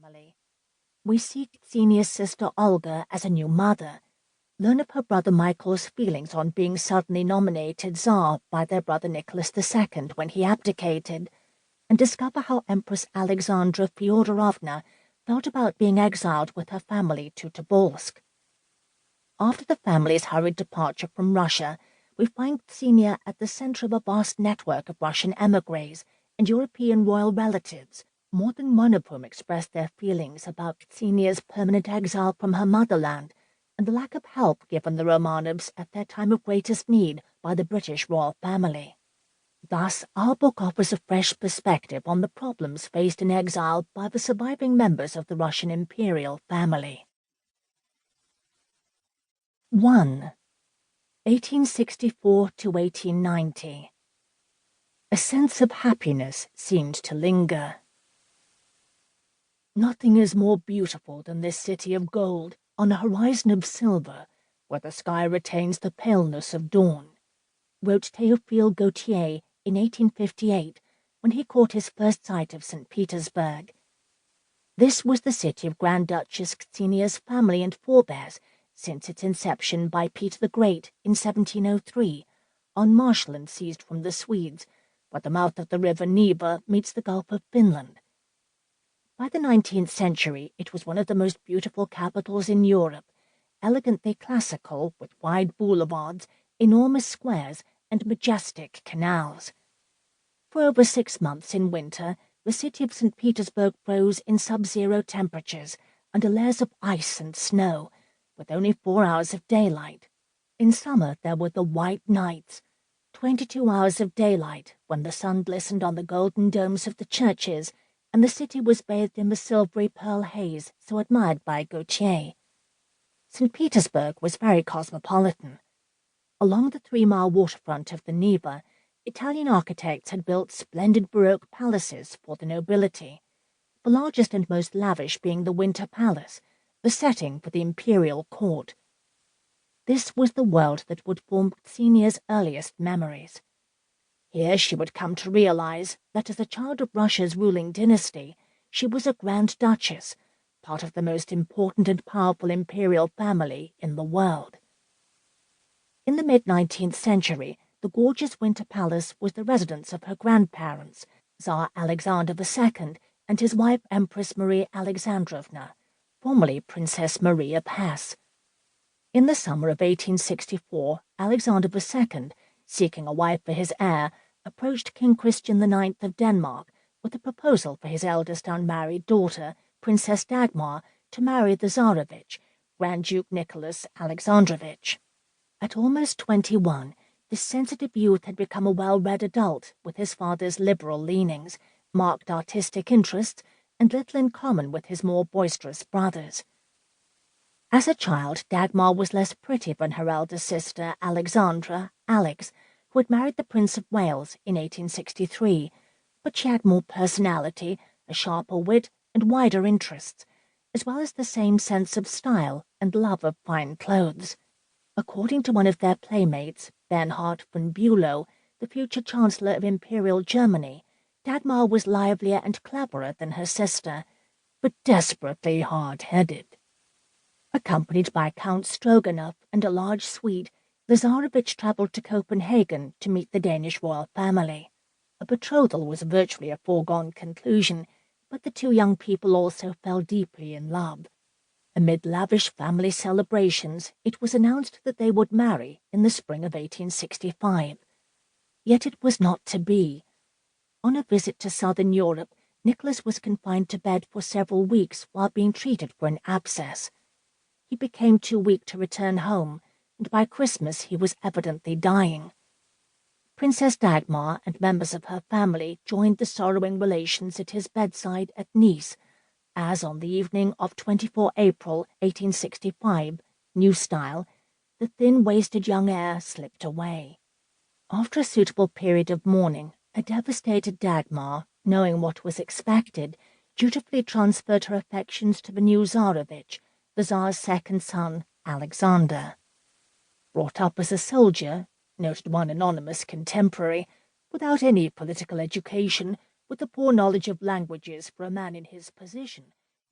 family. We see Xenia's sister Olga as a new mother, learn of her brother Michael's feelings on being suddenly nominated Tsar by their brother Nicholas II when he abdicated, and discover how Empress Alexandra Fyodorovna felt about being exiled with her family to Tobolsk. After the family's hurried departure from Russia, we find Xenia at the center of a vast network of Russian émigrés and European royal relatives, more than one of whom expressed their feelings about Xenia's permanent exile from her motherland and the lack of help given the Romanovs at their time of greatest need by the British royal family. Thus, our book offers a fresh perspective on the problems faced in exile by the surviving members of the Russian imperial family. 1. 1864 to 1890. A sense of happiness seemed to linger. Nothing is more beautiful than this city of gold on a horizon of silver, where the sky retains the paleness of dawn, wrote Théophile Gautier in 1858 when he caught his first sight of St. Petersburg. This was the city of Grand Duchess Xenia's family and forebears since its inception by Peter the Great in 1703, on marshland seized from the Swedes, where the mouth of the river Neva meets the Gulf of Finland. By the 19th century, it was one of the most beautiful capitals in Europe, elegantly classical with wide boulevards, enormous squares, and majestic canals. For over 6 months in winter, the city of St. Petersburg froze in sub-zero temperatures under layers of ice and snow, with only 4 hours of daylight. In summer there were the white nights, 22 hours of daylight when the sun glistened on the golden domes of the churches, and the city was bathed in the silvery pearl haze so admired by Gautier. St. Petersburg was very cosmopolitan. Along the 3-mile waterfront of the Neva, Italian architects had built splendid Baroque palaces for the nobility, the largest and most lavish being the Winter Palace, the setting for the imperial court. This was the world that would form Xenia's earliest memories. Here she would come to realize that as a child of Russia's ruling dynasty, she was a Grand Duchess, part of the most important and powerful imperial family in the world. In the mid-19th century, the gorgeous Winter Palace was the residence of her grandparents, Tsar Alexander II and his wife Empress Maria Alexandrovna, formerly Princess Marie of Hesse. In the summer of 1864, Alexander II, seeking a wife for his heir, approached King Christian IX of Denmark with a proposal for his eldest unmarried daughter, Princess Dagmar, to marry the Tsarevich, Grand Duke Nicolas Alexandrovich. At almost 21, this sensitive youth had become a well-read adult with his father's liberal leanings, marked artistic interests, and little in common with his more boisterous brothers. As a child, Dagmar was less pretty than her elder sister, Alexandra, Alex, who had married the Prince of Wales in 1863, but she had more personality, a sharper wit, and wider interests, as well as the same sense of style and love of fine clothes. According to one of their playmates, Bernhard von Bülow, the future Chancellor of Imperial Germany, Dagmar was livelier and cleverer than her sister, but desperately hard-headed. Accompanied by Count Stroganoff and a large suite, the Tsarevich travelled to Copenhagen to meet the Danish royal family. A betrothal was virtually a foregone conclusion, but the two young people also fell deeply in love. Amid lavish family celebrations, it was announced that they would marry in the spring of 1865. Yet it was not to be. On a visit to southern Europe, Nicolas was confined to bed for several weeks while being treated for an abscess. He became too weak to return home, and by Christmas he was evidently dying. Princess Dagmar and members of her family joined the sorrowing relations at his bedside at Nice, as on the evening of 24 April 1865, New Style, the thin-waisted young heir slipped away. After a suitable period of mourning, a devastated Dagmar, knowing what was expected, dutifully transferred her affections to the new Tsarevich, the Tsar's second son, Alexander. Brought up as a soldier, noted one anonymous contemporary, without any political education, with a poor knowledge of languages for a man in his position,